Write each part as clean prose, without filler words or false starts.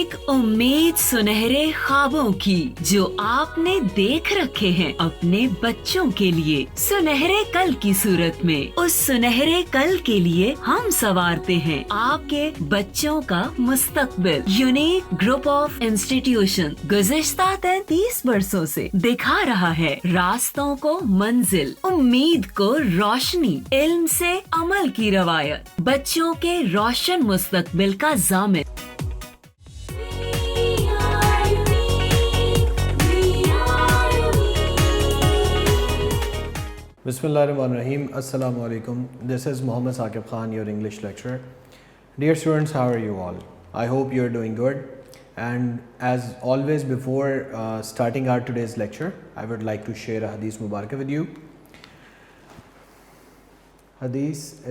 एक उम्मीद सुनहरे ख्वाबों की जो आपने देख रखे हैं अपने बच्चों के लिए, सुनहरे कल की सूरत में। उस सुनहरे कल के लिए हम संवारते हैं आपके बच्चों का मुस्तकबिल। यूनिक ग्रुप ऑफ इंस्टीट्यूशन गुज़िश्ता 33 वर्षों से दिखा रहा है रास्तों को मंजिल, उम्मीद को रोशनी, इल्म से अमल की रवायत, बच्चों के रोशन मुस्तकबिल का जामिन। Bismillahirrahmanirrahim. Assalamu alaikum. This is Mohammed Saqib Khan, your English lecturer. Dear students, how are you all? I hope you are doing good. And as always, before starting our today's lecture, I would like to share a Hadith Mubarakah with you. Hadith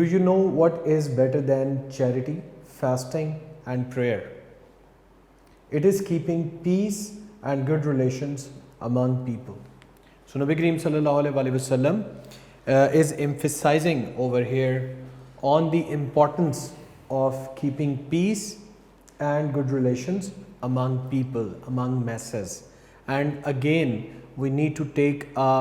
"Do you know what is better than charity, fasting and prayer? It is keeping peace and good relations among people." So Nabi Kareem sallallahu alaihi wasallam is emphasizing over here on the importance of keeping peace and good relations among people, among masses. And again, we need to take a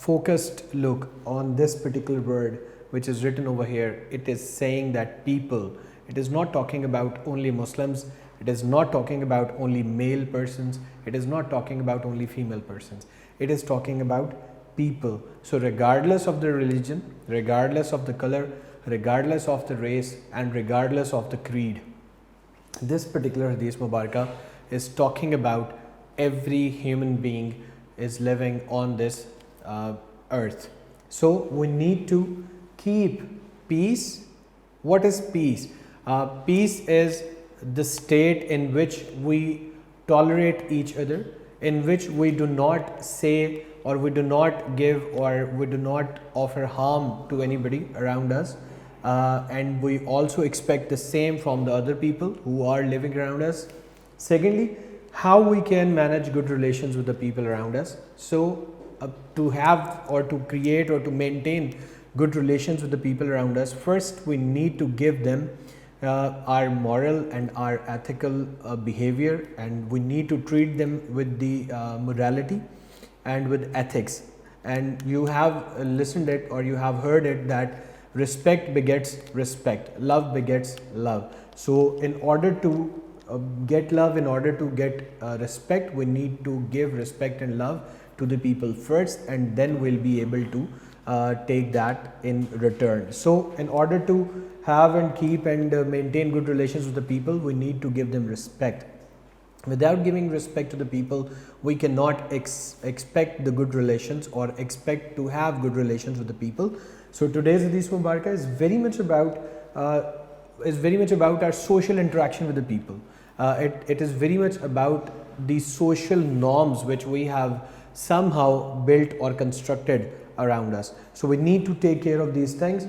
focused look on this particular word which is written over here. It is saying that people. It is not talking about only Muslims. It is not talking about only male persons. It is not talking about only female persons. It is talking about people. So regardless of the religion, regardless of the color, regardless of the race, and regardless of the creed, this particular Hadith Mubarakah is talking about every human being is living on this earth. So we need to keep peace. What is peace? Peace is the state in which we tolerate each other, in which we do not say or we do not give or we do not offer harm to anybody around us, and we also expect the same from the other people who are living around us. Secondly, how we can manage good relations with the people around us. So to have or to create or to maintain good relations with the people around us, first we need to give them our moral and our ethical behavior, and we need to treat them with the morality and with ethics. And you have listened it or you have heard it that respect begets respect, love begets love. So in order to get love, in order to get respect, we need to give respect and love to the people first, and then we'll be able to take that in return. So in order to have and keep and maintain good relations with the people, we need to give them respect. Without giving respect to the people, we cannot expect the good relations or expect to have good relations with the people. So today's Hadith Mubarakah is very much about our social interaction with the people. It is very much about the social norms which we have somehow built or constructed around us. So we need to take care of these things.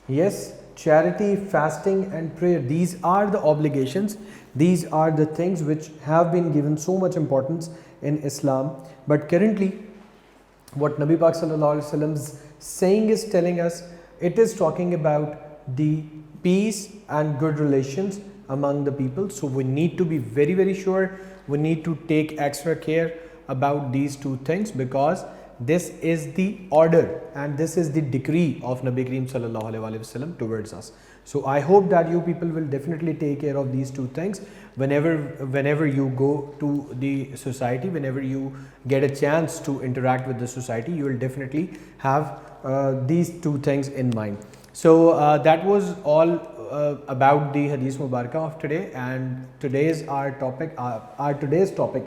Yes, charity, fasting and prayer, these are the obligations, these are the things which have been given so much importance in Islam. But currently what Nabi Pak Sallallahu Alaihi Wasallam's saying is telling us, it is talking about the peace and good relations among the people. So we need to be very, very sure, we need to take extra care about these two things, because this is the order and this is the decree of Nabi Kareem Sallallahu Alaihi Wasallam towards us. So I hope that you people will definitely take care of these two things whenever you go to the society, whenever you get a chance to interact with the society, you will definitely have these two things in mind. So that was all about the Hadith Mubarakah of today, and today's topic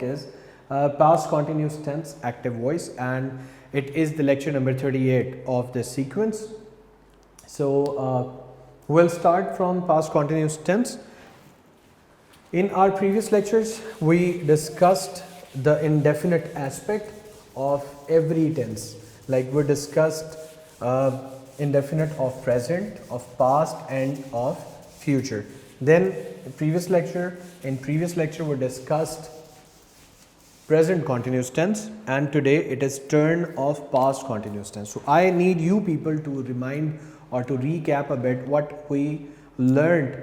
is past continuous tense active voice, and it is the lecture number 38 of this sequence. So we'll start from past continuous tense. In our previous lectures, we discussed the indefinite aspect of every tense. Like we discussed indefinite of present, of past and of future. Then in previous lecture we discussed present continuous tense, and today it is turn of past continuous tense. So I need you people to remind or to recap a bit what we learned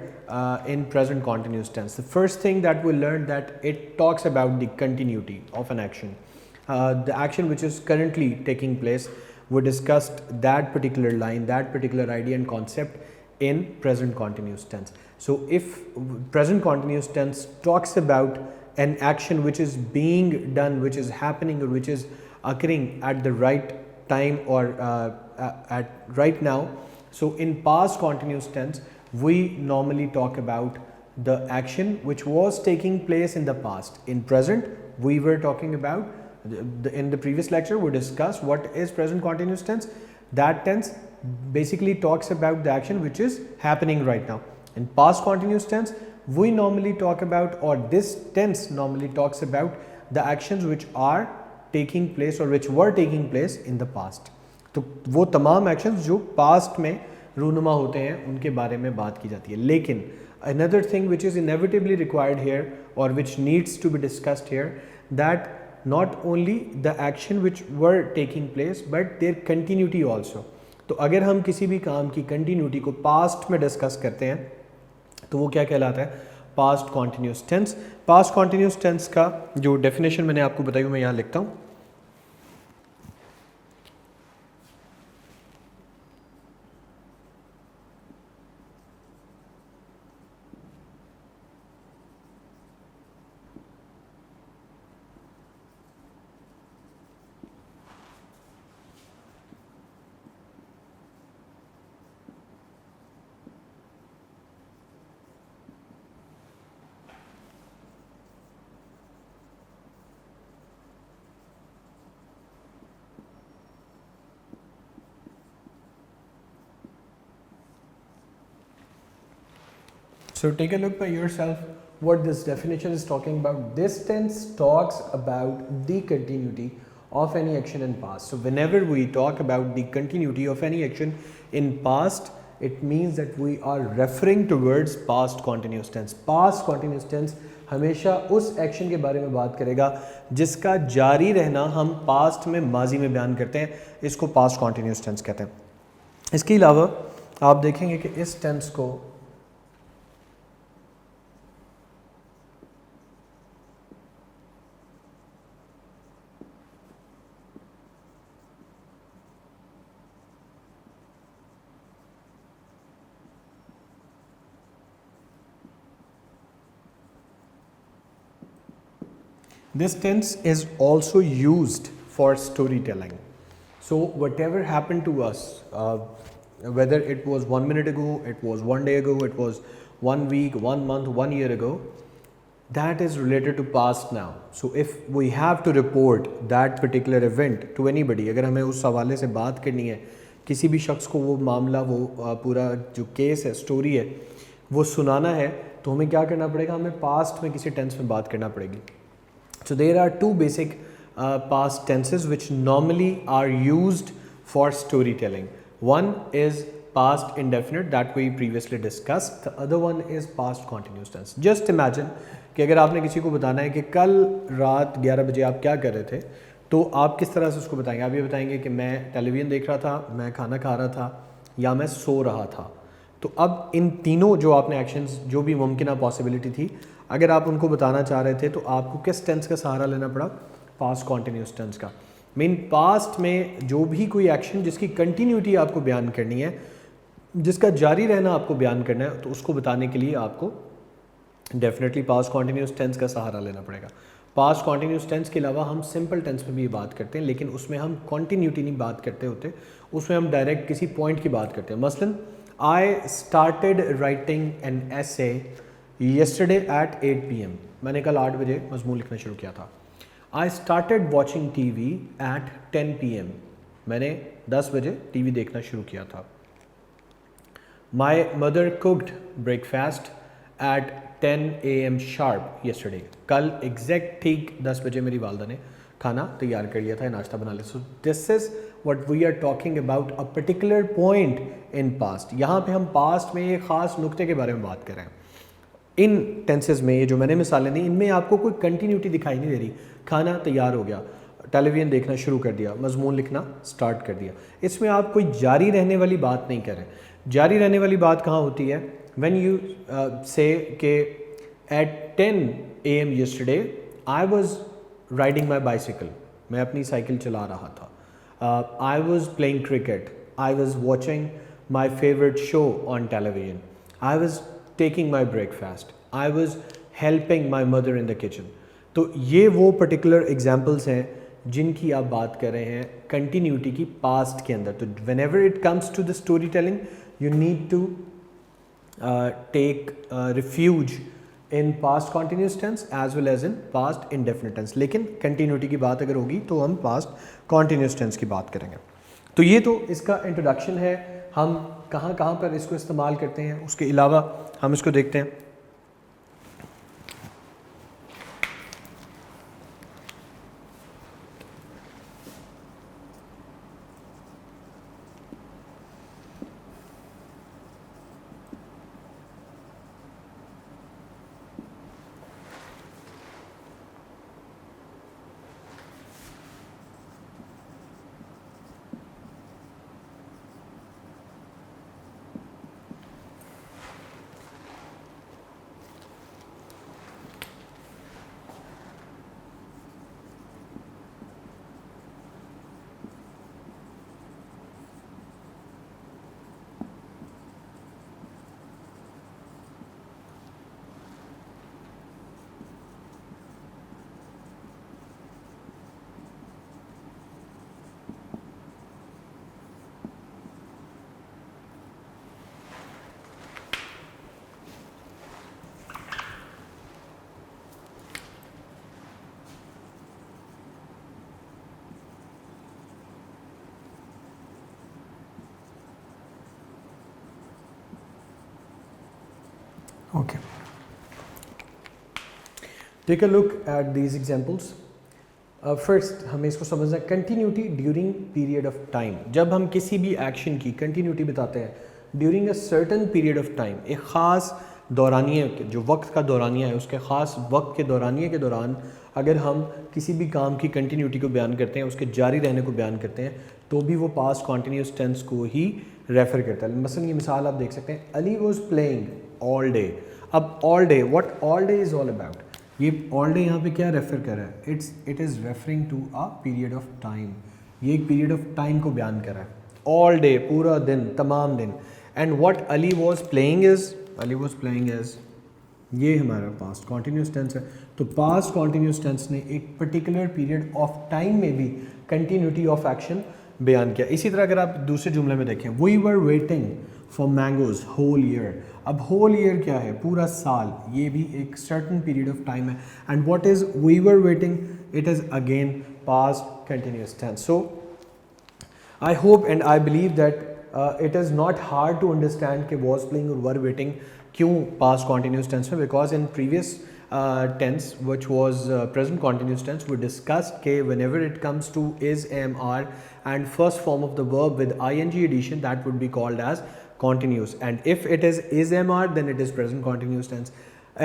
in present continuous tense. The first thing that we learned that it talks about the continuity of an action. The action which is currently taking place, we discussed that particular line, that particular idea and concept in present continuous tense. So if present continuous tense talks about an action which is being done, which is happening, or which is occurring at the right time or at right now, so in past continuous tense we normally talk about the action which was taking place in the past. In present we were talking about in the previous lecture we discussed what is present continuous tense. That tense basically talks about the action which is happening right now. In past continuous tense we normally talk about, or this tense normally talks about the actions which are taking place or which were taking place in the past. तो वो तमाम actions जो past में रूनुमा होते हैं उनके बारे में बात की जाती है. लेकिन another thing which is inevitably required here or which needs to be discussed here, that not only the action which were taking place but their continuity also. तो अगर हम किसी भी काम की कंटिन्यूटी को पास्ट में डिस्कस करते हैं तो वो क्या कहलाता है? Past continuous tense. Past continuous tense का जो डेफिनेशन मैंने आपको बताई मैं यहाँ लिखता हूँ. So take a look by yourself what this definition is talking about. This tense talks about the continuity of any action in past. So whenever we talk about the continuity of any action in past, it means that we are referring towards past continuous tense. Past continuous tense हमेशा उस action के बारे में बात करेगा जिसका जारी रहना हम पास्ट में माजी में बयान करते हैं, इसको पास्ट कॉन्टिन्यूस टेंस कहते हैं. इसके अलावा आप देखेंगे कि इस टेंस को this tense is also used for storytelling. So whatever happened to us, whether it was 1 minute ago, it was 1 day ago, it was 1 week, 1 month, 1 year ago, that is related to past now. So if we have to report that particular event to anybody, अगर हमें उस हवाले से बात करनी है किसी भी शख्स को, वो मामला, वो पूरा जो केस है, स्टोरी है, वो सुनाना है, तो हमें क्या करना पड़ेगा? हमें पास्ट में किसी टेंस में बात करना पड़ेगी. So there are two basic past tenses which normally are used for storytelling. One is past indefinite that we previously discussed. The other one is past continuous tense. Just imagine कि अगर आपने किसी को बताना है कि कल रात 11 बजे आप क्या कर रहे थे, तो आप किस तरह से उसको बताएंगे? आप ये बताएंगे कि मैं टेलीविज़न देख रहा था, मैं खाना खा रहा था, या मैं सो रहा था. तो अब इन तीनों जो आपने एक्शंस, जो भी मुमकिन पॉसिबिलिटी थी, अगर आप उनको बताना चाह रहे थे तो आपको किस टेंस का सहारा लेना पड़ा? पास्ट कॉन्टिन्यूस टेंस का. मीन पास्ट में जो भी कोई एक्शन जिसकी कंटिन्यूटी आपको बयान करनी है, जिसका जारी रहना आपको बयान करना है, तो उसको बताने के लिए आपको डेफिनेटली पास्ट कॉन्टिन्यूस टेंस का सहारा लेना पड़ेगा. पास्ट कॉन्टिन्यूस टेंस के अलावा हम सिंपल टेंस में भी बात करते हैं, लेकिन उसमें हम कॉन्टिन्यूटी नहीं बात करते होते, उसमें हम डायरेक्ट किसी पॉइंट की बात करते हैं. मसलन I started writing an essay yesterday at 8 PM. मैंने कल 8 बजे मजमून लिखना शुरू किया था. I started watching TV at 10 PM. मैंने 10 बजे टीवी देखना शुरू किया था. My mother cooked breakfast at 10 AM sharp yesterday. कल एग्जैक्ट ठीक 10 बजे मेरी वालदा ने खाना तैयार कर लिया था, नाश्ता बना लिया. So this is what we are talking about a particular point in past. यहाँ पे हम पास्ट में एक ख़ास नुक्ते के बारे में बात कर रहे हैं. इन टेंसेज में ये जो मैंने मिसालें दी, इनमें आपको कोई कंटिन्यूटी दिखाई नहीं दे रही. खाना तैयार हो गया, टेलीविज़न देखना शुरू कर दिया, मजमून लिखना स्टार्ट कर दिया। इसमें आप कोई जारी रहने वाली बात नहीं कर रहे। जारी रहने वाली बात कहाँ होती है? व्हेन यू से के at 10 AM yesterday I was riding my bicycle, मैं अपनी साइकिल चला रहा था। I was playing cricket, I was watching my favourite show on television, I was taking my breakfast, I was helping my mother in the kitchen. तो ये वो particular examples हैं जिनकी आप बात कर रहे हैं कंटिन्यूटी की पास्ट के अंदर। तो whenever it comes to the story telling you need to take refuge in past continuous tense as well as in past indefinite tense. लेकिन कंटिन्यूटी की बात अगर होगी तो हम पास्ट कॉन्टीन्यूस टेंस की बात करेंगे। तो ये तो इसका इंट्रोडक्शन है, हम कहाँ कहाँ पर इसको इस्तेमाल करते हैं, उसके अलावा हम इसको देखते हैं। Okay. Take a look at these examples. First हमें इसको समझना है continuity during period of time. जब हम किसी भी एक्शन की कंटिन्यूटी बताते हैं during a certain period of time, एक ख़ास दौरानिए जो वक्त का दौरानिया है उसके ख़ास वक्त के दौरानिए के दौरान अगर हम किसी भी काम की कंटिन्यूटी को बयान करते हैं, उसके जारी रहने को बयान करते हैं, तो भी वो पास्ट कॉन्टीन्यूस टेंस को ही रेफ़र करता है। मसलन ये मिसाल आप देख सकते हैं, Ali was playing all day. अब all day, what all day is all about, ये ऑल डे यहाँ पे क्या रेफ़र कर रहा है? It is referring to a period of time. ये एक पीरियड ऑफ टाइम को बयान कर रहा है। ऑल डे, पूरा दिन, तमाम दिन। And what Ali was playing is, Ali was playing is, ये हमारा पास्ट कॉन्टीन्यूस टेंस है। तो पास्ट कॉन्टीन्यूस टेंस ने एक पर्टिकुलर पीरियड ऑफ टाइम में भी कंटिन्यूटी ऑफ एक्शन बयान किया। इसी तरह अगर आप दूसरे जुमले में देखें, we were waiting for mangoes whole year. अब होल ईयर क्या है? पूरा साल। ये भी एक सर्टन पीरियड ऑफ टाइम है। And what is we were waiting? It is again past continuous tense. So I hope and I believe that it is not hard to understand कि was playing और were waiting क्यों past continuous tense में, because in previous tense which was present continuous tense we discussed कि whenever it comes to is, am, are and first form of the verb with ing addition that would be called as continuous, and if it is, am, are then it is present continuous tense,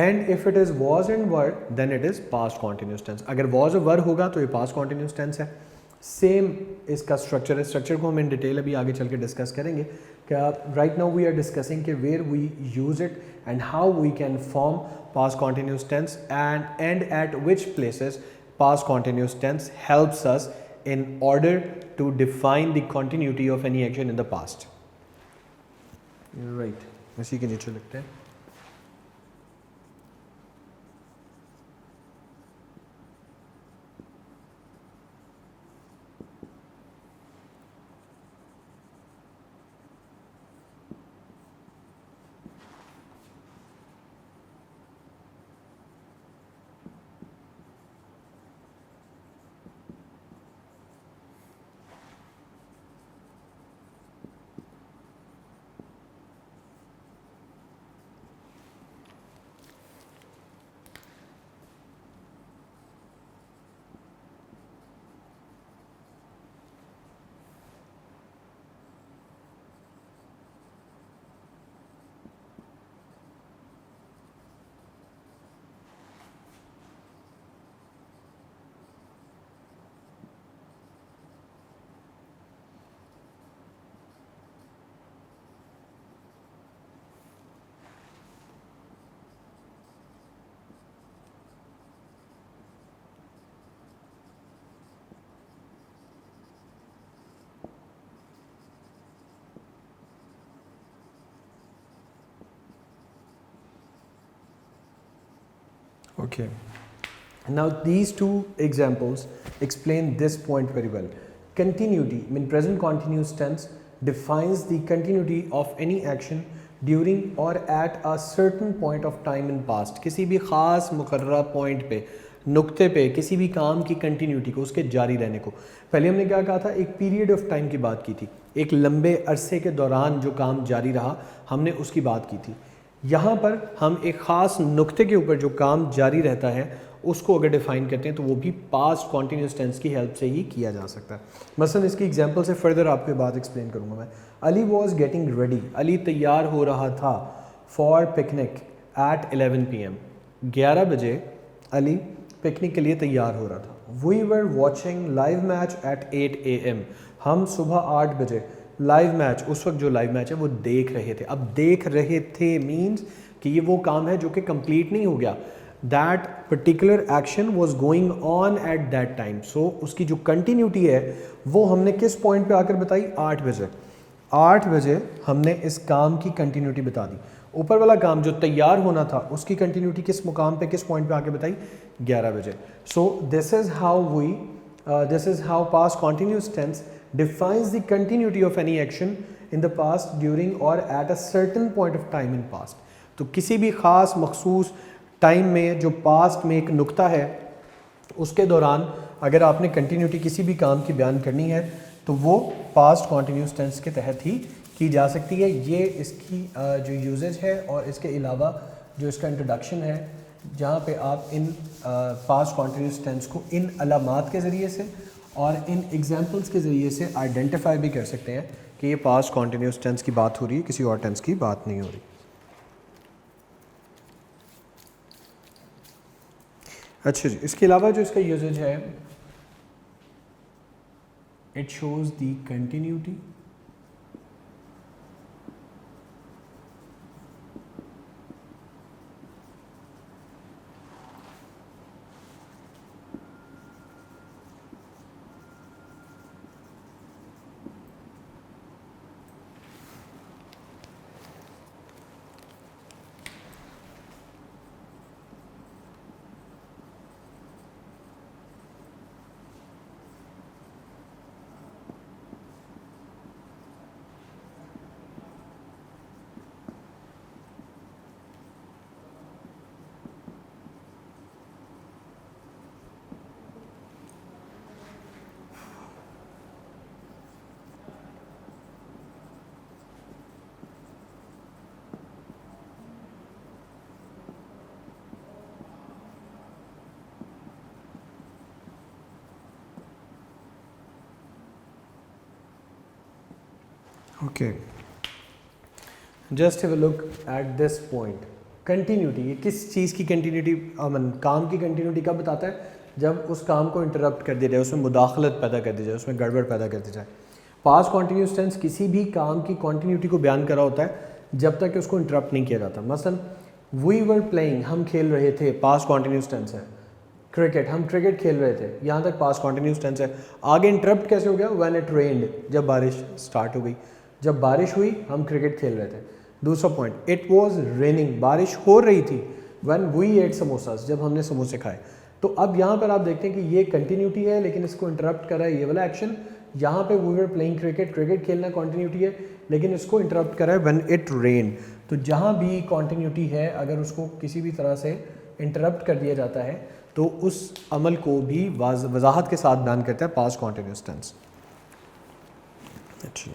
and if it is was and were then it is past continuous tense. अगर was और were होगा तो ये past continuous tense है। Same इसका structure है। Structure को हम इन डिटेल अभी आगे चल के डिस्कस करेंगे। क्या right now we are discussing कि where we use it and how we can form past continuous tense and at which places past continuous tense helps us in order to define the continuity of any action in the past. Right. इसी के नीचे लिखते हैं। Okay. Now these two examples explain this point very well. Continuity, I mean present continuous tense defines the continuity of any action during or at a certain point of time in past. किसी भी ख़ास मुकर्ररा point पे, नुक्ते पे किसी भी काम की continuity को, उसके जारी रहने को, पहले हमने क्या कहा था, एक पीरियड ऑफ टाइम की बात की थी, एक लंबे अरसे के दौरान जो काम जारी रहा हमने उसकी बात की थी। यहाँ पर हम एक ख़ास नुक्ते के ऊपर जो काम जारी रहता है उसको अगर डिफ़ाइन करते हैं तो वो भी पास्ट कॉन्टीन्यूस टेंस की हेल्प से ही किया जा सकता है। मसलन इसकी एग्जांपल से फर्दर आपको बात एक्सप्लेन करूँगा मैं। Ali was getting ready, Ali तैयार हो रहा था फॉर पिकनिक एट 11 PM, 11 बजे अली पिकनिक के लिए तैयार हो रहा था। We were watching live match at 8 AM, हम सुबह 8 बजे लाइव मैच, उस वक्त जो लाइव मैच है वो देख रहे थे। अब देख रहे थे मीन्स कि ये वो काम है जो कि कंप्लीट नहीं हो गया, that particular action was going on at that time. So उसकी जो कंटिन्यूटी है वो हमने किस पॉइंट पे आकर बताई, 8 बजे। 8 बजे हमने इस काम की कंटिन्यूटी बता दी। ऊपर वाला काम जो तैयार होना था उसकी कंटिन्यूटी किस मुकाम पे, किस पॉइंट पे आके बताई, 11 बजे। So this is how past continuous tense defines the continuity of any action in the past, during or at a certain point of time in past। तो किसी भी ख़ास मखसूस टाइम में जो पास्ट में एक नुक्ता है उसके दौरान अगर आपने कंटिन्यूटी किसी भी काम की बयान करनी है तो वो पास्ट कॉन्टीन्यूस टेंस के तहत ही की जा सकती है। ये इसकी जो यूजेज है और इसके अलावा जो इसका इंट्रोडक्शन है जहाँ पे आप इन पास्ट कॉन्टीन्यूस टेंस को इन अलामात के ज़रिए से और इन एग्जाम्पल्स के ज़रिए से आइडेंटिफाई भी कर सकते हैं कि ये पास्ट कॉन्टीन्यूस टेंस की बात हो रही है, किसी और टेंस की बात नहीं हो रही। अच्छा जी, इसके अलावा जो इसका यूजेज है, it shows the continuity okay. Just have a look at this point. Continuity, ये किस चीज़ की कंटिन्यूटी, अमन काम की कंटिन्यूटी कब बताता है, जब उस काम को इंटरप्ट कर दिया जाए, उसमें मुदाखलत पैदा कर दी जाए, उसमें गड़बड़ पैदा कर दी जाए। पास्ट कॉन्टीन्यूस टेंस किसी भी काम की कंटिन्यूटी को बयान कर रहा होता है जब तक कि उसको इंटरप्ट नहीं किया जाता। मसलन वी वर प्लेइंग, हम खेल रहे थे, पास्ट कॉन्टीन्यूस टेंस है। क्रिकेट, हम क्रिकेट खेल रहे थे, यहाँ तक पास्ट कॉन्टीन्यूस टेंस है। आगे इंटरप्ट कैसे हो गया, व्हेन इट रेन्ड, जब बारिश स्टार्ट हो गई, जब बारिश हुई हम क्रिकेट खेल रहे थे। दूसरा पॉइंट, इट वॉज रेनिंग, बारिश हो रही थी, व्हेन वी एट समोसास, जब हमने समोसे खाए। तो अब यहाँ पर आप देखते हैं कि ये कंटिन्यूटी है लेकिन इसको इंटरप्ट कर रहा है ये वाला एक्शन। यहाँ पे we were playing cricket, cricket खेलना कंटिन्यूटी है लेकिन इसको इंटरप्ट कर रहा है व्हेन इट रेन। तो जहाँ भी कंटिन्यूटी है अगर उसको किसी भी तरह से इंटरप्ट कर दिया जाता है तो उस अमल को भी वजाहत के साथ बयान करता है पास्ट कॉन्टीन्यूस टेंस। अच्छा,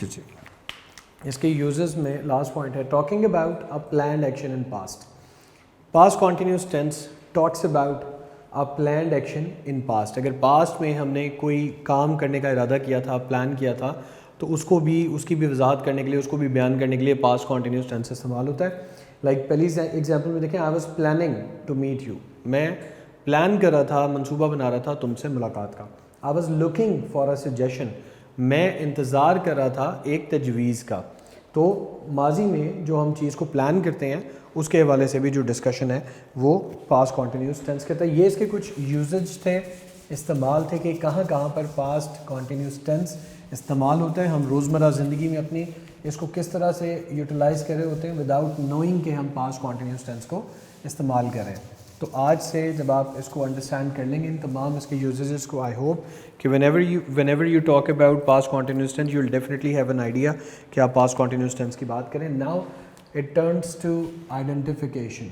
ठीक है जी, इसके यूजेस में लास्ट पॉइंट है talking about a planned action in past. Past continuous tense talks about a planned action in past. अगर पास्ट में हमने कोई काम करने का इरादा किया था, प्लान किया था, तो उसकी भी वजाहत करने के लिए, उसको भी बयान करने के लिए पास्ट कॉन्टिन्यूस टेंस इस्तेमाल होता है। लाइक पहली एग्जांपल में देखें, I was planning to meet you, मैं प्लान कर रहा था, मंसूबा बना रहा था तुमसे मुलाकात का। I was looking for a suggestion, मैं इंतज़ार कर रहा था एक तजवीज़ का। तो माजी में जो हम चीज़ को प्लान करते हैं उसके हवाले से भी जो डिस्कशन है वो पास्ट कॉन्टिन्यूस टेंस कहता है। ये इसके कुछ यूजेज थे, इस्तेमाल थे कि कहाँ कहाँ पर पास्ट कॉन्टिन्यूस टेंस इस्तेमाल होता है। हम रोज़मर्रा ज़िंदगी में अपनी इसको किस तरह से यूटिलाइज़ कर रहे होते हैं विदाउट नोइंग कि हम पास्ट कॉन्टिन्यूस टेंस को इस्तेमाल करें। तो आज से जब आप इसको अंडरस्टैंड कर लेंगे इन तमाम इसके यूजेस को, आई होप कि whenever you talk about past continuous tense you will definitely have an idea कि आप past continuous tense की बात करें। Now it turns to identification।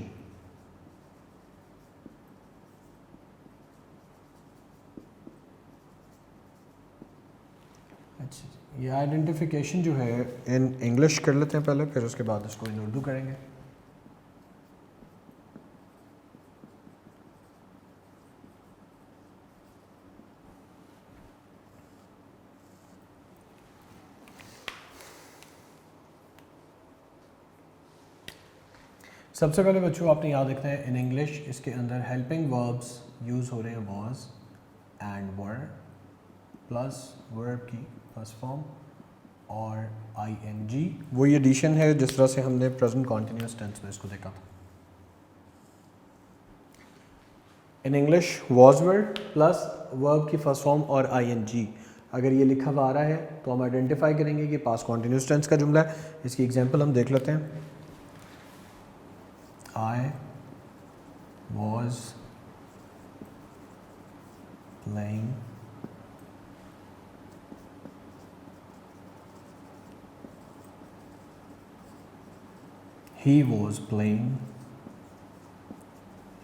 अच्छा, ये आइडेंटिफिकेशन जो है इन इंग्लिश कर लेते हैं पहले, फिर उसके बाद इसको इन उर्दू करेंगे। सबसे पहले बच्चों आपने याद रखना है इन इंग्लिश इसके अंदर हेल्पिंग वर्ब्स यूज़ हो रहे हैं was and were plus verb की फर्स्ट फॉर्म और आईएनजी। वही एडिशन है जिस तरह से हमने प्रेजेंट कॉन्टिन्यूस टेंस में इसको देखा था। In English was were plus verb की फर्स्ट फॉर्म और आईएनजी। अगर ये लिखा हुआ आ रहा है तो हम आइडेंटिफाई करेंगे कि पास्ट कॉन्टिन्यूस टेंस का जुमला है। इसकी एग्जांपल हम देख लेते हैं। I was playing he was playing,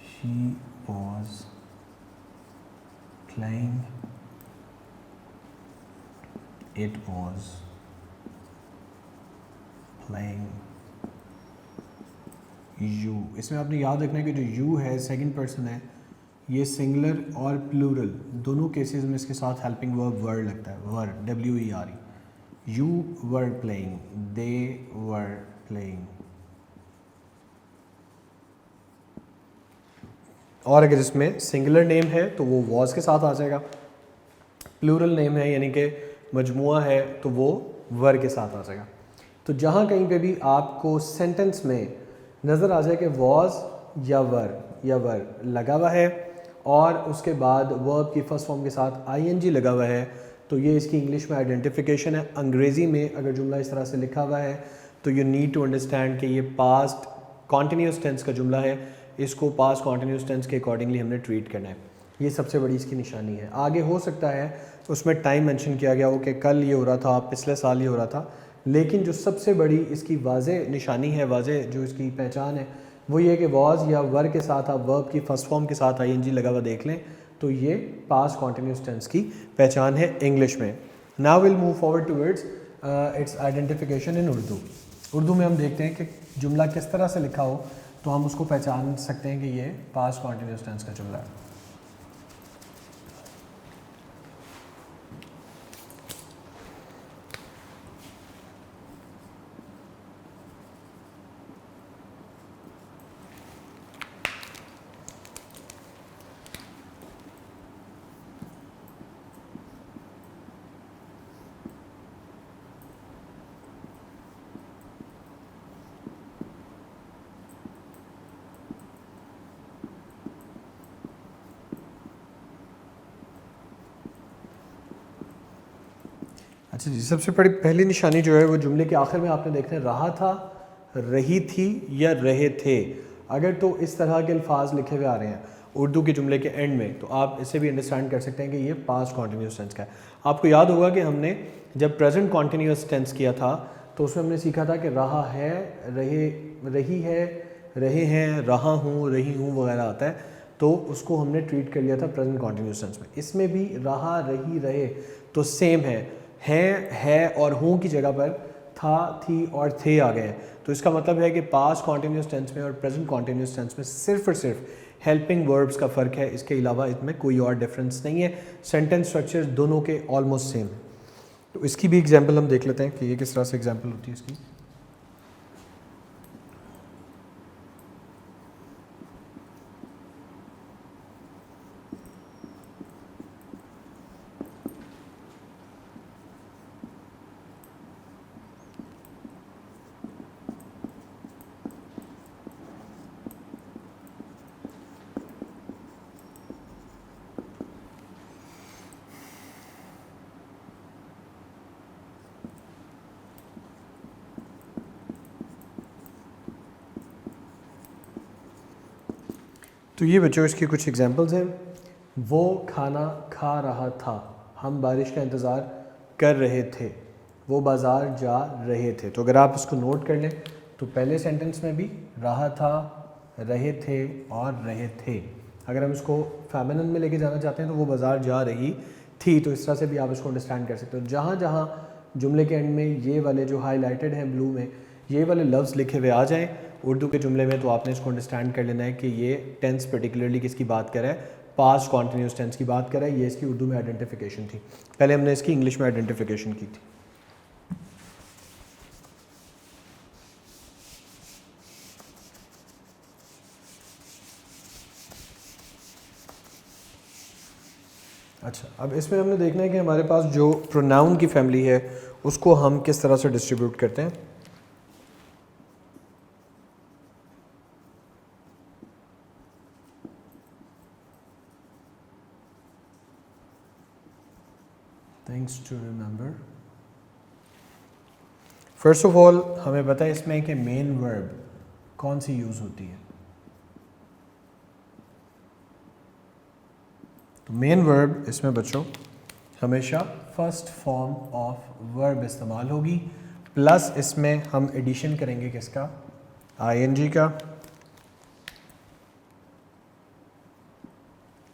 she was playing, it was playing, you. इसमें आपने याद रखना है कि जो यू है सेकंड पर्सन है, ये सिंगुलर और प्लूरल दोनों केसेस में इसके साथ हेल्पिंग वर्ब वर लगता है, वर WER। You were playing, they were playing. और अगर इसमें सिंगुलर नेम है तो वो वॉज के साथ आ जाएगा, प्लूरल नेम है यानी कि मजमुआ है तो वो वर के साथ आ जाएगा। तो जहाँ कहीं पे भी आपको सेंटेंस में नज़र आ जाए कि वॉज या वर लगा हुआ है और उसके बाद वर्ब की फर्स्ट फॉर्म के साथ आईएनजी लगा हुआ है, तो ये इसकी इंग्लिश में आइडेंटिफिकेशन है। अंग्रेज़ी में अगर जुमला इस तरह से लिखा हुआ है तो यू नीड टू अंडरस्टैंड कि ये पास्ट कॉन्टिन्यूस टेंस का जुमला है, इसको पास्ट कॉन्टिन्यूस टेंस के अकॉर्डिंगली हमने ट्रीट करना है। ये सबसे बड़ी इसकी निशानी है। आगे हो सकता है उसमें टाइम मेंशन किया गया हो कि कल ये हो रहा था, पिछले साल ये हो रहा था, लेकिन जो सबसे बड़ी इसकी वाज़े निशानी है, वाज़े जो इसकी पहचान है वो ये कि वॉज या वर के साथ आप वर्ब की फर्स्ट फॉर्म के साथ आईएनजी लगा हुआ देख लें तो ये पास्ट कॉन्टिन्यूस टेंस की पहचान है इंग्लिश में। Now will move forward towards its identification in Urdu. Urdu में हम देखते हैं कि जुमला किस तरह से लिखा हो तो हम उसको पहचान सकते हैं कि ये पास्ट कॉन्टिन्यूस टेंस का जुमला है। अच्छा जी, सबसे बड़ी पहली निशानी जो है वो जुमले के आखिर में आपने देखना है रहा था, रही थी या रहे थे। अगर तो इस तरह के अल्फाज लिखे हुए आ रहे हैं उर्दू के जुमले के एंड में तो आप इसे भी अंडरस्टैंड कर सकते हैं कि ये पास्ट कॉन्टिन्यूस टेंस का है। आपको याद होगा कि हमने जब प्रेजेंट कॉन्टिन्यूस टेंस किया था तो उसमें हमने सीखा था कि रहा है, रहे, रही है, रहे हैं, रहा हूँ, रही हूँ वगैरह आता है, तो उसको हमने ट्रीट कर लिया था प्रेजेंट कॉन्टिन्यूस टेंस में। इसमें भी रहा, रही, रहे तो सेम है। है और हूँ की जगह पर था, थी और थे आ गए हैं। तो इसका मतलब है कि पास्ट कॉन्टिन्यूस टेंस में और प्रेजेंट कॉन्टिन्यूस टेंस में सिर्फ और सिर्फ हेल्पिंग वर्ब्स का फ़र्क है, इसके अलावा इसमें कोई और डिफरेंस नहीं है। सेंटेंस स्ट्रक्चर दोनों के ऑलमोस्ट सेम। तो इसकी भी एग्जांपल हम देख लेते हैं कि ये किस तरह से एग्जांपल होती है इसकी। तो ये बच्चों इसकी कुछ एग्जांपल्स हैं। वो खाना खा रहा था, हम बारिश का इंतज़ार कर रहे थे, वो बाज़ार जा रहे थे। तो अगर आप इसको नोट कर लें तो पहले सेंटेंस में भी रहा था, रहे थे और रहे थे। अगर हम इसको फेमिनिन में लेके जाना चाहते हैं तो वो बाज़ार जा रही थी। तो इस तरह से भी आप इसको अंडरस्टैंड कर सकते हो। जहाँ जहाँ जुमले के एंड में ये वाले जो हाईलाइटेड हैं ब्लू में, ये वाले लफ्ज़ लिखे हुए आ जाएं उर्दू के जुमले में, तो आपने इसको अंडरस्टैंड कर लेना है कि ये टेंस पर्टिकुलरली किसकी बात कर रहा है, पास्ट कॉन्टिन्यूस टेंस की बात कर रहा है। ये इसकी उर्दू में आइडेंटिफिकेशन थी, पहले हमने इसकी इंग्लिश में आइडेंटिफिकेशन की थी। अच्छा, अब इसमें हमने देखना है कि हमारे पास जो प्रोनाउन की फैमिली है उसको हम किस तरह से डिस्ट्रीब्यूट करते हैं। Things to remember. First of all हमें पता है इसमें कि मेन वर्ब कौन सी यूज़ होती है। तो मेन वर्ब इसमें बच्चों हमेशा फर्स्ट फॉर्म ऑफ वर्ब इस्तेमाल होगी, प्लस इसमें हम एडिशन करेंगे किसका, आईएनजी का।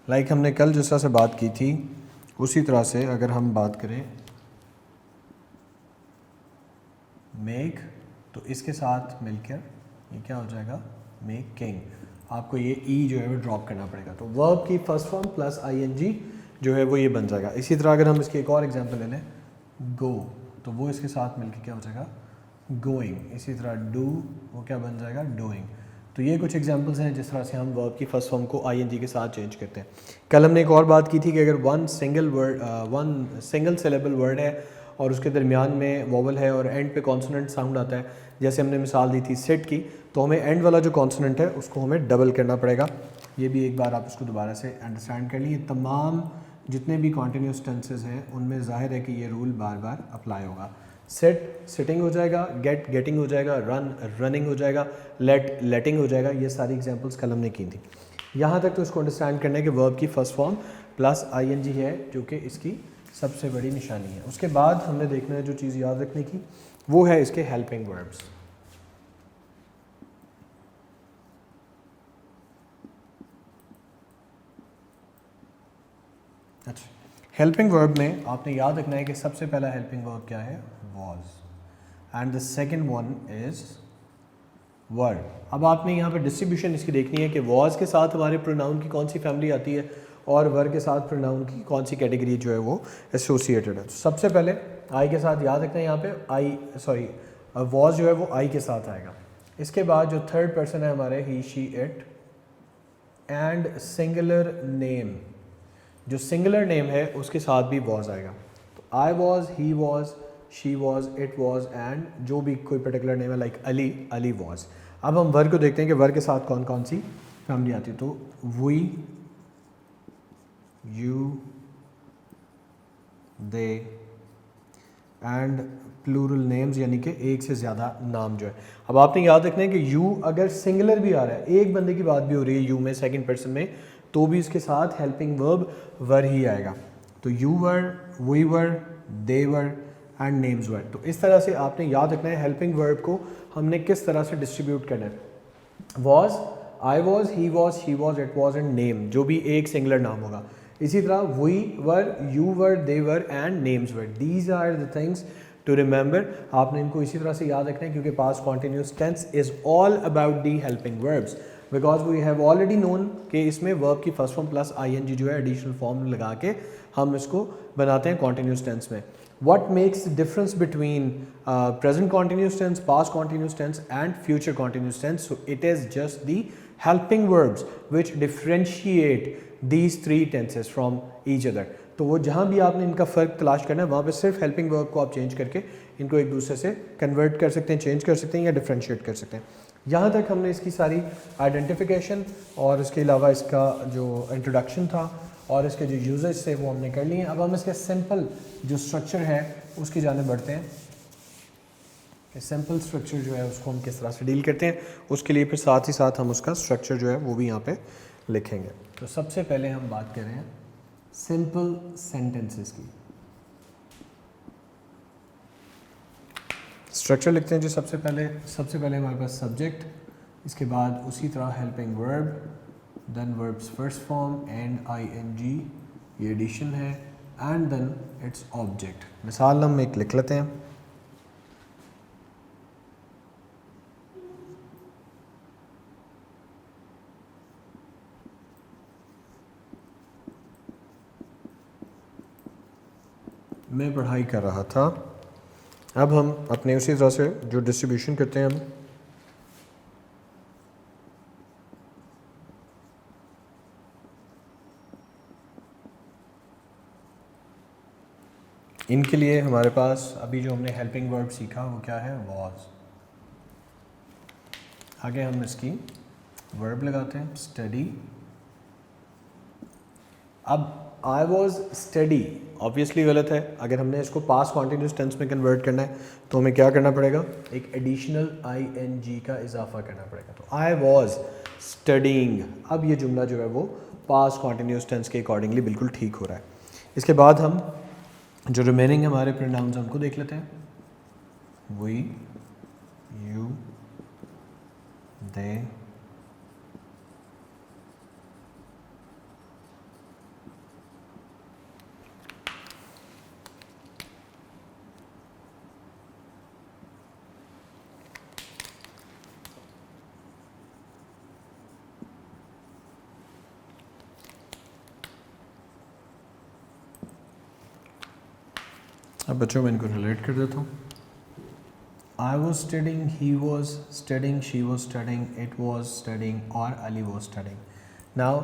लाइक हमने कल जिस तरह से बात की थी उसी तरह से अगर हम बात करें मेक, तो इसके साथ मिलकर ये क्या हो जाएगा, मेकिंग। आपको ये ई जो है वो ड्रॉप करना पड़ेगा। तो वर्ब की फर्स्ट फॉर्म प्लस आईएनजी जो है वो ये बन जाएगा। इसी तरह अगर हम इसकी एक और एग्जांपल ले लें, गो, तो वो इसके साथ मिलकर क्या हो जाएगा, गोइंग। इसी तरह डू, वो क्या बन जाएगा, डूइंग। तो ये कुछ एग्जांपल्स हैं जिस तरह से हम वर्ब की फर्स्ट फॉर्म को आईएनजी के साथ चेंज करते हैं। कल हमने एक और बात की थी कि अगर वन सिंगल सिलेबल वर्ड है और उसके दरमियान में वोवल है और एंड पे कॉन्सोनेंट साउंड आता है, जैसे हमने मिसाल दी थी सिट की, तो हमें एंड वाला जो कॉन्सोनेंट है उसको हमें डबल करना पड़ेगा। ये भी एक बार आप इसको दोबारा से अंडरस्टैंड कर लीजिए। तमाम जितने भी कॉन्टिन्यूस टेंसेज हैं उनमें जाहिर है कि ये रूल बार बार अप्लाई होगा। सिट सिटिंग हो जाएगा, गेट गेटिंग हो जाएगा, रन रनिंग हो जाएगा, लेट लेटिंग हो जाएगा। ये सारी एग्जांपल्स कल हमने की थी। यहाँ तक तो इसको अंडरस्टैंड करना है कि वर्ब की फर्स्ट फॉर्म प्लस आईएनजी है जो कि इसकी सबसे बड़ी निशानी है। उसके बाद हमने देखना है जो चीज़ याद रखने की, वो है इसके हेल्पिंग वर्ब्स। अच्छा, हेल्पिंग वर्ब में आपने याद रखना है कि सबसे पहला हेल्पिंग वर्ब क्या है, was, and the second one is were. अब आपने यहाँ पर डिस्ट्रीब्यूशन इसकी देखनी है कि वॉज के साथ हमारे प्रोनाउन की कौन सी फैमिली आती है और वर के साथ प्रोनाउन की कौन सी कैटेगरी जो है वो एसोसिएटेड है। तो सबसे पहले आई के साथ याद रखना है, यहाँ पे वॉज जो है वो आई के साथ आएगा। इसके बाद जो थर्ड पर्सन है हमारे, he she it, and singular name, जो सिंगुलर नेम है उसके साथ भी वॉज आएगा। तो I was, he was, she was, it was, and जो भी कोई पर्टिकुलर नेम है लाइक अली, अली वॉज। अब हम वर को देखते हैं कि वर के साथ कौन कौन सी फैमिली आती है। तो we, you, they, and plural names, यानी कि एक से ज़्यादा नाम जो है। अब आपने याद रखना है कि यू अगर सिंगुलर भी आ रहा है, एक बंदे की बात भी हो रही है यू में, सेकंड पर्सन में, तो भी इसके साथ हेल्पिंग वर्ब वर ही आएगा। तो you were, we were, they were and names were. तो इस तरह से आपने याद रखना है हेल्पिंग वर्ब को हमने किस तरह से डिस्ट्रीब्यूट करना है। Was, I was, he was, she was, it was, and name, जो भी एक सिंगुलर नाम होगा। इसी तरह we were, you were, they were and names were, these are the things to remember. आपने इनको इसी तरह से याद रखना है क्योंकि past continuous tense is all about the helping verbs, because we have already known कि इसमें वर्ब की फर्स्ट फॉर्म प्लस आईएनजी जो है एडिशनल फॉर्म लगा के हम इसको बनाते हैं कॉन्टिन्यूस टेंस में। What makes the difference between present continuous tense, past continuous tense and future continuous tense? So it is just the helping verbs which differentiate these three tenses from each other. तो वो जहाँ भी आपने इनका फ़र्क तलाश करना है वहाँ पे सिर्फ हेल्पिंग वर्ब को आप चेंज करके इनको एक दूसरे से कन्वर्ट कर सकते हैं, चेंज कर सकते हैं या डिफ्रेंशिएट कर सकते हैं। यहाँ तक हमने इसकी सारी आइडेंटिफिकेशन और इसके अलावा इसका जो इंट्रोडक्शन था और इसके जो यूजेज थे वो हमने कर लिए हैं। अब हम इसके सिंपल जो स्ट्रक्चर है उसकी जाने बढ़ते हैं कि सिंपल स्ट्रक्चर जो है उसको हम किस तरह से डील करते हैं। उसके लिए फिर साथ ही साथ हम उसका स्ट्रक्चर जो है वो भी यहाँ पे लिखेंगे। तो सबसे पहले हम बात कर रहे हैं सिंपल सेंटेंसेस की। स्ट्रक्चर लिखते हैं जी। सबसे पहले हमारे पास सब्जेक्ट, इसके बाद उसी तरह helping verb, then verbs first form and ING, ये एडिशन है, एंड देन इट्स ऑब्जेक्ट। मिसाल हम एक लिख लेते हैं। मैं पढ़ाई कर रहा था। अब हम अपने उसी तरह से जो डिस्ट्रीब्यूशन करते हैं हम इनके लिए हमारे पास अभी जो हमने हेल्पिंग वर्ब सीखा वो क्या है, वॉज। आगे हम इसकी वर्ब लगाते हैं, स्टडी। अब आई वॉज स्टडी ऑब्वियसली गलत है। अगर हमने इसको पास्ट कॉन्टिन्यूस टेंस में कन्वर्ट करना है तो हमें क्या करना पड़ेगा, एक एडिशनल आईएनजी का इजाफा करना पड़ेगा। तो आई वॉज स्टडीइंग, अब ये जुमला जो है वो पास्ट कॉन्टिन्यूस टेंस के अकॉर्डिंगली बिल्कुल ठीक हो रहा है। इसके बाद हम जो रिमेनिंग हमारे प्रोनाउंस हमको देख लेते हैं। वी, यू, दे, अब बच्चों मैं इनको रिलेट कर देता हूँ। I was studying, he was studying, she was studying, it was studying और Ali was studying. Now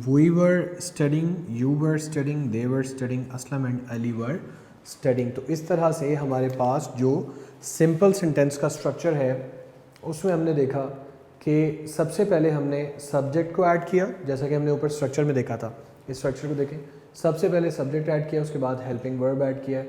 we were studying, you were studying, they were studying, Aslam and Ali were studying. तो इस तरह से हमारे पास जो सिंपल सेंटेंस का स्ट्रक्चर है उसमें हमने देखा कि सबसे पहले हमने सब्जेक्ट को ऐड किया, जैसा कि हमने ऊपर स्ट्रक्चर में देखा था। इस स्ट्रक्चर को देखें, सबसे पहले सब्जेक्ट ऐड किया, उसके बाद हेल्पिंग वर्ब ऐड किया,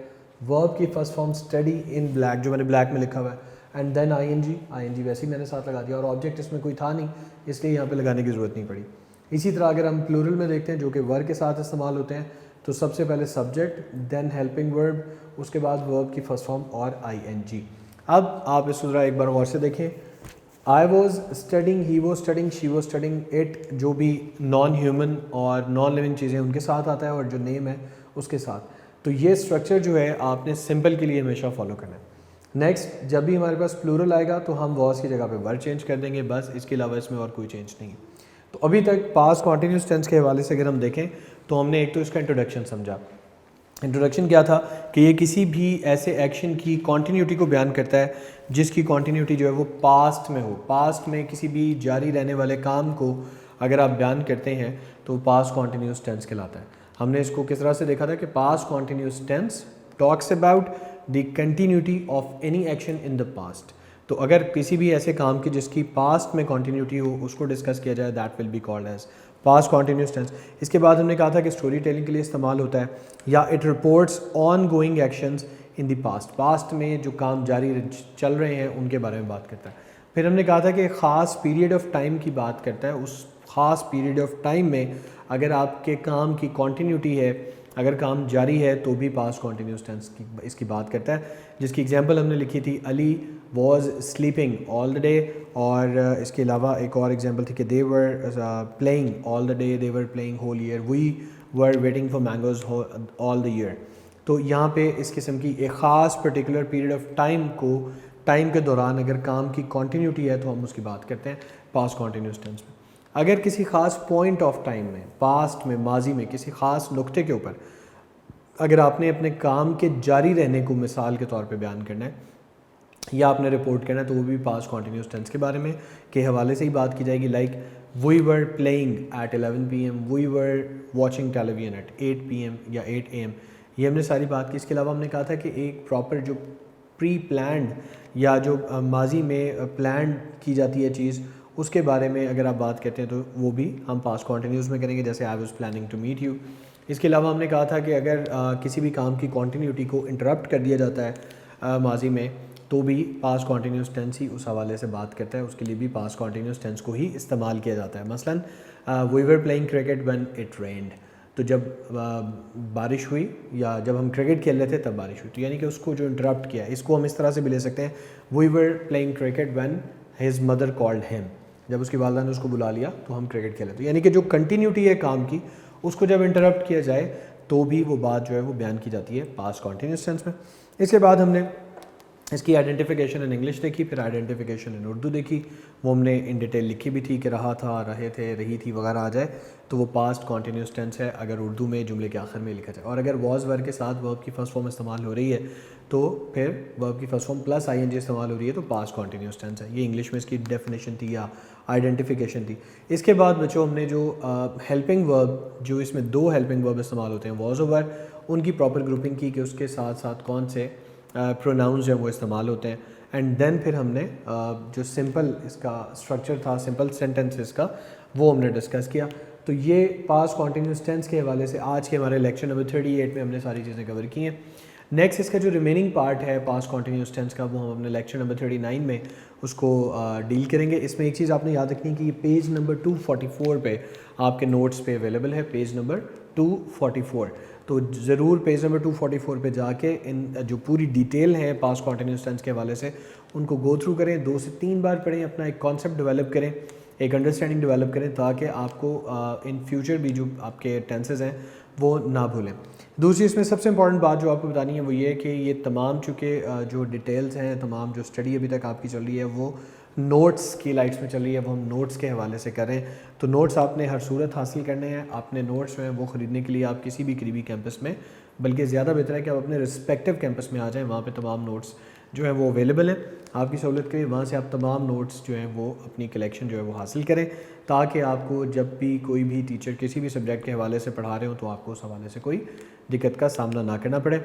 वर्ब की first form study in black जो मैंने ब्लैक में लिखा हुआ है, एंड देन आईएनजी वैसे ही मैंने साथ लगा दिया और ऑब्जेक्ट इसमें कोई था नहीं इसलिए यहाँ पे लगाने की ज़रूरत नहीं पड़ी। इसी तरह अगर हम प्लूरल में देखते हैं जो कि वर्ब के साथ इस्तेमाल होते हैं, तो सबसे पहले सब्जेक्ट, देन हेल्पिंग वर्ब, उसके बाद वर्ब की फर्स्ट फॉर्म और आईएनजी। अब आप इस तरह एक बार गौर से देखें, आई was studying, he was studying, she was studying, it जो भी नॉन ह्यूमन और नॉन लिविंग चीज़ें उनके साथ आता है और जो नेम है उसके साथ। तो ये स्ट्रक्चर जो है आपने सिंपल के लिए हमेशा फॉलो करना है। नेक्स्ट, जब भी हमारे पास प्लूरल आएगा तो हम वॉज की जगह पे वर्ब चेंज कर देंगे, बस इसके अलावा इसमें और कोई चेंज नहीं है। तो अभी तक पास्ट कॉन्टिन्यूस टेंस के हवाले से अगर हम देखें तो हमने एक तो इसका इंट्रोडक्शन समझा। इंट्रोडक्शन क्या था कि ये किसी भी ऐसे एक्शन की कॉन्टीन्यूटी को बयान करता है जिसकी कॉन्टीन्यूटी जो है वो पास्ट में हो। पास्ट में किसी भी जारी रहने वाले काम को अगर आप बयान करते हैं तो पास्ट कॉन्टिन्यूस टेंस कहलाता है। हमने इसको किस तरह से देखा था कि past continuous tense talks about the continuity of any action in the past. तो अगर किसी भी ऐसे काम की जिसकी पास्ट में कॉन्टीन्यूटी हो उसको डिस्कस किया जाए, that will be called as past continuous tense. इसके बाद हमने कहा था कि स्टोरी टेलिंग के लिए इस्तेमाल होता है, या it reports on going actions in the past. Past में जो काम जारी चल रहे हैं उनके बारे में बात करता है। फिर हमने कहा था कि ख़ास पीरियड ऑफ टाइम की बात करता है। उस ख़ास पीरियड ऑफ टाइम में अगर आपके काम की कॉन्टीन्यूटी है, अगर काम जारी है, तो भी पास्ट कॉन्टिन्यूस टेंस की इसकी बात करता है। जिसकी एग्जांपल हमने लिखी थी, Ali was sleeping all the day, और इसके अलावा एक और एग्जांपल थी कि they were playing all the day, they were playing whole year, we were waiting for mangoes all the year. तो यहाँ पे इस किस्म की एक ख़ास पर्टिकुलर पीरियड ऑफ टाइम के दौरान अगर काम की कॉन्टीन्यूटी है तो हम उसकी बात करते हैं पास्ट कॉन्टीन्यूस टेंस में। अगर किसी ख़ास पॉइंट ऑफ टाइम में, पास्ट में, माजी में, किसी ख़ास नुक्ते के ऊपर अगर आपने अपने काम के जारी रहने को मिसाल के तौर पे बयान करना है या आपने रिपोर्ट करना है, तो वो भी पास्ट कॉन्टीन्यूस टेंस के बारे में के हवाले से ही बात की जाएगी। Like we were playing at 11 PM, we were watching television at 8 PM या 8 AM, ये हमने सारी बात की। इसके अलावा हमने कहा था कि एक प्रॉपर जो प्री प्लान्ड या जो माजी में प्लान की जाती है चीज़, उसके बारे में अगर आप बात करते हैं तो वो भी हम पास्ट कॉन्टीन्यूस में करेंगे, जैसे I was planning to meet you. इसके अलावा हमने कहा था कि अगर किसी भी काम की कॉन्टीन्यूटी को इंटरप्ट कर दिया जाता है माजी में, तो भी पास्ट कॉन्टीन्यूस टेंस ही उस हवाले से बात करता है, उसके लिए भी पास्ट कॉन्टीन्यूस टेंस को ही इस्तेमाल किया जाता है। मसलन we were playing cricket when it rained, तो जब बारिश हुई या जब हम क्रिकेट खेल रहे थे तब बारिश हुई, तो यानी कि उसको जो इंटरप्ट किया, इसको हम इस तरह से भी ले सकते हैं, we were playing cricket when his mother called him, जब उसकी वालदा ने उसको बुला लिया तो हम क्रिकेट खेले। तो यानी कि जो कंटिन्यूटी है काम की, उसको जब इंटरप्ट किया जाए तो भी वो बात जो है वो बयान की जाती है पास्ट कॉन्टीन्यूस टेंस में। इसके बाद हमने इसकी आइडेंटिफिकेशन इन इंग्लिश देखी, फिर आइडेंटिफिकेशन इन उर्दू देखी, वो हमने इन डिटेल लिखी भी थी कि रहा था, रहे थे, रही थी वगैरह आ जाए तो वो पास्ट कॉन्टीन्यूस टेंस है अगर उर्दू में जुमले के आखिर में लिखा जाए। और अगर वॉज वर्ब के साथ वर्ब की फर्स्ट फॉर्म इस्तेमाल हो रही है तो फिर वर्ब की फर्स्ट फॉर्म प्लस ING इस्तेमाल हो रही है तो पास्ट कॉन्टीन्यूस टेंस है। ये इंग्लिश में इसकी डेफिनेशन थी या आइडेंटिफिकेशन थी। इसके बाद बच्चों हमने जो हेल्पिंग वर्ब, जो इसमें 2 हेल्पिंग वर्ब इस्तेमाल होते हैं वॉज और वर, उनकी प्रॉपर ग्रुपिंग की कि उसके साथ साथ कौन से प्रोनाउंस हैं वो इस्तेमाल होते हैं। एंड देन फिर हमने जो सिंपल इसका स्ट्रक्चर था, सिंपल सेंटेंसेस का, वो हमने डिस्कस किया। तो ये पास्ट कॉन्टीन्यूस टेंस के हवाले से आज के हमारे लेक्चर नंबर 38 में हमने सारी चीज़ें कवर की हैं। नेक्स्ट इसका जो रिमेनिंग पार्ट है पास्ट कॉन्टीन्यूस टेंस का, वो हम अपने लेक्चर नंबर 39 में उसको डील करेंगे। इसमें एक चीज़ आपने याद रखनी है कि ये पेज नंबर 244 पे आपके नोट्स पे अवेलेबल है, पेज नंबर 244। तो ज़रूर पेज नंबर 244 पे जाके इन जो पूरी डिटेल है पास्ट कॉन्टीन्यूस टेंस के हवाले से उनको गो थ्रू करें, 2 से 3 बार पढ़ें, अपना एक कॉन्सेप्ट डेवलप करें, एक अंडरस्टैंडिंग डेवलप करें, ताकि आपको इन फ्यूचर भी जो आपके टेंसेस हैं वो ना भूलें। दूसरी इसमें सबसे इंपॉर्टेंट बात जो आपको बतानी है वो ये है कि ये तमाम चूँकि जो डिटेल्स हैं, तमाम जो स्टडी अभी तक आपकी चल रही है वो नोट्स की लाइट्स में चल रही है, वो हम नोट्स के हवाले से कर रहे हैं। तो नोट्स आपने हर सूरत हासिल करने हैं। आपने नोट्स जो हैं वो ख़रीदने के लिए आप किसी भी करीबी कैंपस में, बल्कि ज़्यादा बेहतर है कि आप अपने रिस्पेक्टिव कैंपस में आ जाएं, वहाँ पे तमाम नोट्स जो हैं वो अवेलेबल हैं आपकी सहूलत के लिए। वहाँ से आप तमाम नोट्स जो हैं वो अपनी कलेक्शन जो है वो हासिल करें, ताकि आपको जब भी कोई भी टीचर किसी भी सब्जेक्ट के हवाले से पढ़ा रहे हो तो आपको उस हवाले से कोई दिक्कत का सामना ना करना पड़े।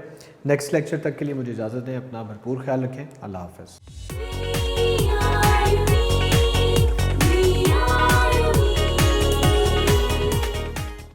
नेक्स्ट लेक्चर तक के लिए मुझे इजाज़त दें, अपना भरपूर ख्याल रखें। अल्लाह हाफ़िज़।